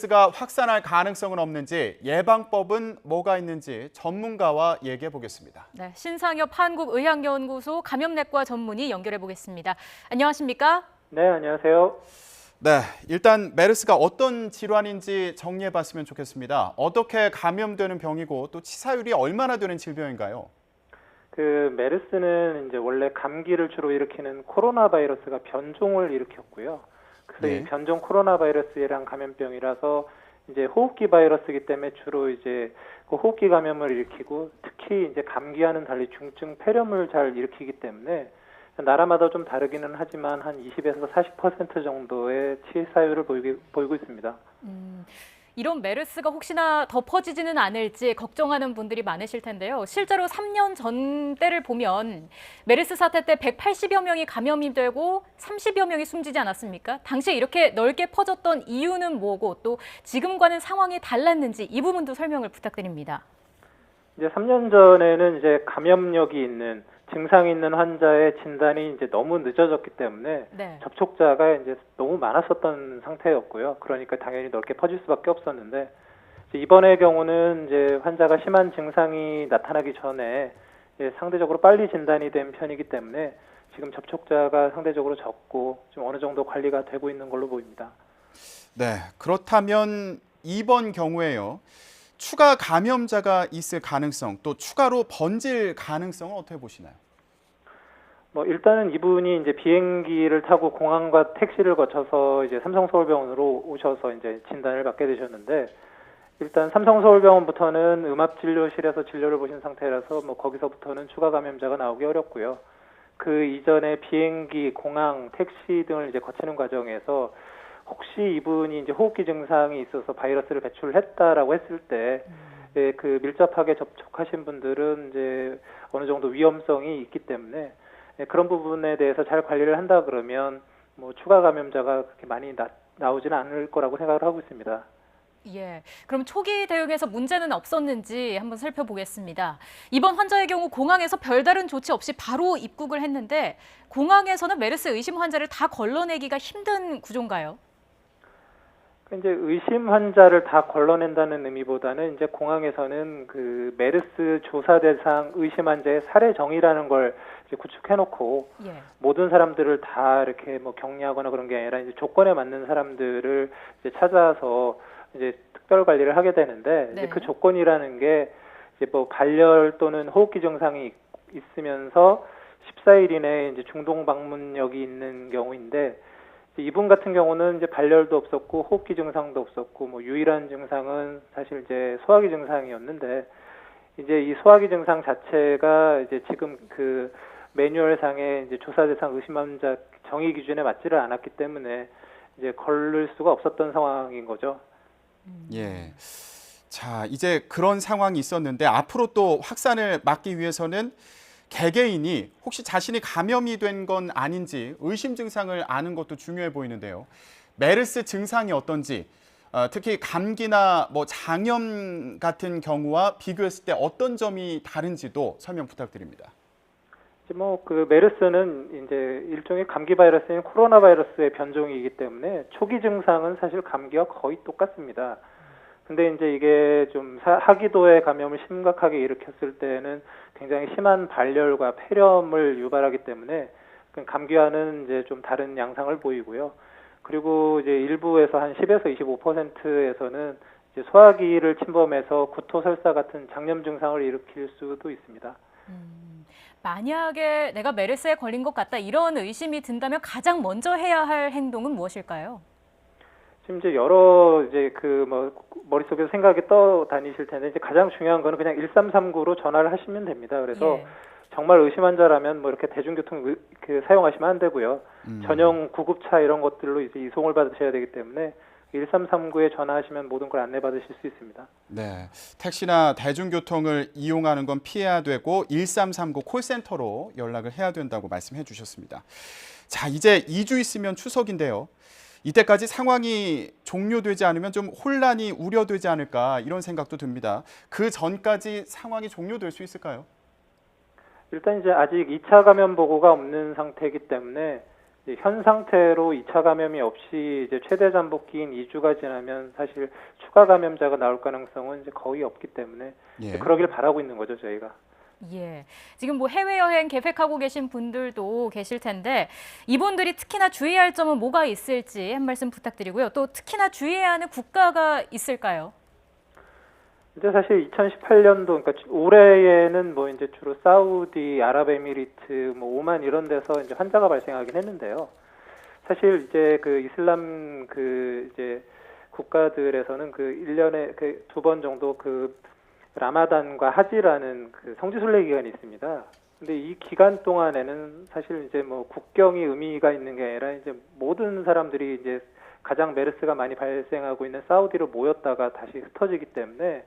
가 확산할 가능성은 없는지, 예방법은 뭐가 있는지 전문가와 얘기해 보겠습니다. 네, 신상엽 한국의학연구소 감염내과 전문의 연결해 보겠습니다. 안녕하십니까? 네, 안녕하세요. 네, 일단 메르스가 어떤 질환인지 정리해 봤으면 좋겠습니다. 어떻게 감염되는 병이고 또 치사율이 얼마나 되는 질병인가요? 메르스는 이제 원래 감기를 주로 일으키는 코로나 바이러스가 변종을 일으켰고요. 그래서 네. 이 변종 코로나 바이러스랑 감염병이라서 이제 호흡기 바이러스이기 때문에 주로 이제 그 호흡기 감염을 일으키고, 특히 이제 감기와는 달리 중증 폐렴을 잘 일으키기 때문에 나라마다 좀 다르기는 하지만 한 20에서 40% 정도의 치사율을 보이고 있습니다. 이런 메르스가 혹시나 더 퍼지지는 않을지 걱정하는 분들이 많으실 텐데요. 실제로 3년 전 때를 보면 메르스 사태 때 180여 명이 감염이 되고 30여 명이 숨지지 않았습니까? 당시에 이렇게 넓게 퍼졌던 이유는 뭐고 또 지금과는 상황이 달랐는지 이 부분도 설명을 부탁드립니다. 이제 3년 전에는 이제 감염력이 있는 증상이 있는 환자의 진단이 이제 너무 늦어졌기 때문에 네. 접촉자가 이제 너무 많았었던 상태였고요. 그러니까 당연히 넓게 퍼질 수밖에 없었는데, 이번의 경우는 이제 환자가 심한 증상이 나타나기 전에 상대적으로 빨리 진단이 된 편이기 때문에 지금 접촉자가 상대적으로 적고 좀 어느 정도 관리가 되고 있는 걸로 보입니다. 네, 그렇다면 이번 경우에요. 추가 감염자가 있을 가능성, 또 추가로 번질 가능성은 어떻게 보시나요? 일단은 이분이 이제 비행기를 타고 공항과 택시를 거쳐서 이제 삼성서울병원으로 오셔서 이제 진단을 받게 되셨는데, 일단 삼성서울병원부터는 음압진료실에서 진료를 보신 상태라서 거기서부터는 추가 감염자가 나오기 어렵고요. 그 이전에 비행기, 공항, 택시 등을 이제 거치는 과정에서 혹시 이분이 이제 호흡기 증상이 있어서 바이러스를 배출했다라고 했을 때, 그 밀접하게 접촉하신 분들은 이제 어느 정도 위험성이 있기 때문에 그런 부분에 대해서 잘 관리를 한다 그러면 추가 감염자가 그렇게 많이 나오지는 않을 거라고 생각을 하고 있습니다. 예, 그럼 초기 대응에서 문제는 없었는지 한번 살펴보겠습니다. 이번 환자의 경우 공항에서 별다른 조치 없이 바로 입국을 했는데 공항에서는 메르스 의심 환자를 다 걸러내기가 힘든 구조인가요? 이제 의심 환자를 다 걸러낸다는 의미보다는 이제 공항에서는 그 메르스 조사 대상 의심 환자의 사례 정의라는 걸 이제 구축해놓고, 예. 모든 사람들을 다 이렇게 격리하거나 그런 게 아니라 이제 조건에 맞는 사람들을 이제 찾아서 이제 특별 관리를 하게 되는데, 네. 이제 그 조건이라는 게 이제 발열 또는 호흡기 증상이 있으면서 14일 이내에 이제 중동 방문력이 있는 경우인데, 이분 같은 경우는 이제 발열도 없었고 호흡기 증상도 없었고 유일한 증상은 사실 이제 소화기 증상이었는데, 이제 이 소화기 증상 자체가 이제 지금 그 매뉴얼상의 이제 조사 대상 의심 환자 정의 기준에 맞지를 않았기 때문에 이제 걸릴 수가 없었던 상황인 거죠. 예. 자, 이제 그런 상황이 있었는데 앞으로 또 확산을 막기 위해서는 개개인이 혹시 자신이 감염이 된 건 아닌지 의심 증상을 아는 것도 중요해 보이는데요. 메르스 증상이 어떤지, 특히 감기나 장염 같은 경우와 비교했을 때 어떤 점이 다른지도 설명 부탁드립니다. 그 메르스는 이제 일종의 감기 바이러스인 코로나 바이러스의 변종이기 때문에 초기 증상은 사실 감기와 거의 똑같습니다. 근데 이제 이게 좀 하기도의 감염을 심각하게 일으켰을 때는 굉장히 심한 발열과 폐렴을 유발하기 때문에 감기와는 이제 좀 다른 양상을 보이고요. 그리고 이제 일부에서 한 10에서 25%에서는 이제 소화기를 침범해서 구토, 설사 같은 장염 증상을 일으킬 수도 있습니다. 만약에 내가 메르스에 걸린 것 같다 이런 의심이 든다면 가장 먼저 해야 할 행동은 무엇일까요? 지금 이제 여러 이제 머릿속에서 생각이 떠다니실 텐데, 이제 가장 중요한 거는 그냥 1339로 전화를 하시면 됩니다. 그래서 예. 정말 의심 환자라면 이렇게 대중교통 사용하시면 안 되고요. 전용 구급차 이런 것들로 이제 이송을 받으셔야 되기 때문에 1339에 전화하시면 모든 걸 안내받으실 수 있습니다. 네, 택시나 대중교통을 이용하는 건 피해야 되고 1339 콜센터로 연락을 해야 된다고 말씀해 주셨습니다. 자, 이제 2주 있으면 추석인데요. 이때까지 상황이 종료되지 않으면 좀 혼란이 우려되지 않을까 이런 생각도 듭니다. 그 전까지 상황이 종료될 수 있을까요? 일단 이제 아직 2차 감염 보고가 없는 상태이기 때문에 이제 현 상태로 2차 감염이 없이 이제 최대 잠복기인 2주가 지나면 사실 추가 감염자가 나올 가능성은 이제 거의 없기 때문에 예. 그러길 바라고 있는 거죠, 저희가. 예. 지금 뭐 해외여행 계획하고 계신 분들도 계실 텐데 이분들이 특히나 주의할 점은 뭐가 있을지 한 말씀 부탁드리고요. 또 특히나 주의해야 하는 국가가 있을까요? 이제 사실 2018년도, 그러니까 올해에는 뭐 이제 주로 사우디, 아랍에미리트, 뭐 오만 이런 데서 이제 환자가 발생하긴 했는데요. 사실 이제 그 이슬람 그 이제 국가들에서는 그 1년에 그 2번 정도 그 라마단과 하지라는 그 성지순례 기간이 있습니다. 근데 이 기간 동안에는 사실 이제 뭐 국경이 의미가 있는 게 아니라 이제 모든 사람들이 이제 가장 메르스가 많이 발생하고 있는 사우디로 모였다가 다시 흩어지기 때문에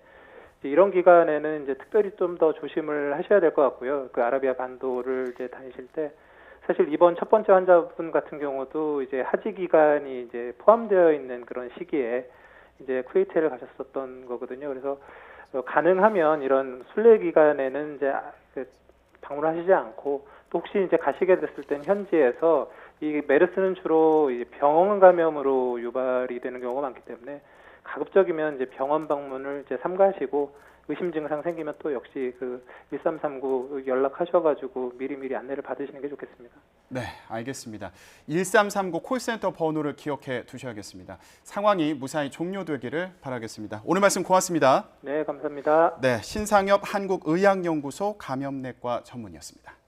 이런 기간에는 이제 특별히 좀 더 조심을 하셔야 될 것 같고요. 그 아라비아 반도를 이제 다니실 때 사실 이번 첫 번째 환자분 같은 경우도 이제 하지 기간이 이제 포함되어 있는 그런 시기에 이제 쿠웨이트를 가셨었던 거거든요. 그래서 가능하면 이런 순례 기간에는 이제 방문하시지 않고 또 혹시 이제 가시게 됐을 땐 현지에서 이 메르스는 주로 이 병원 감염으로 유발이 되는 경우가 많기 때문에 가급적이면 이제 병원 방문을 이제 삼가시고 의심 증상 생기면 또 역시 그 1339 연락하셔가지고 미리미리 안내를 받으시는 게 좋겠습니다. 네, 알겠습니다. 1339 콜센터 번호를 기억해 두셔야겠습니다. 상황이 무사히 종료되기를 바라겠습니다. 오늘 말씀 고맙습니다. 네, 감사합니다. 네, 신상엽 한국의학연구소 감염내과 전문의였습니다.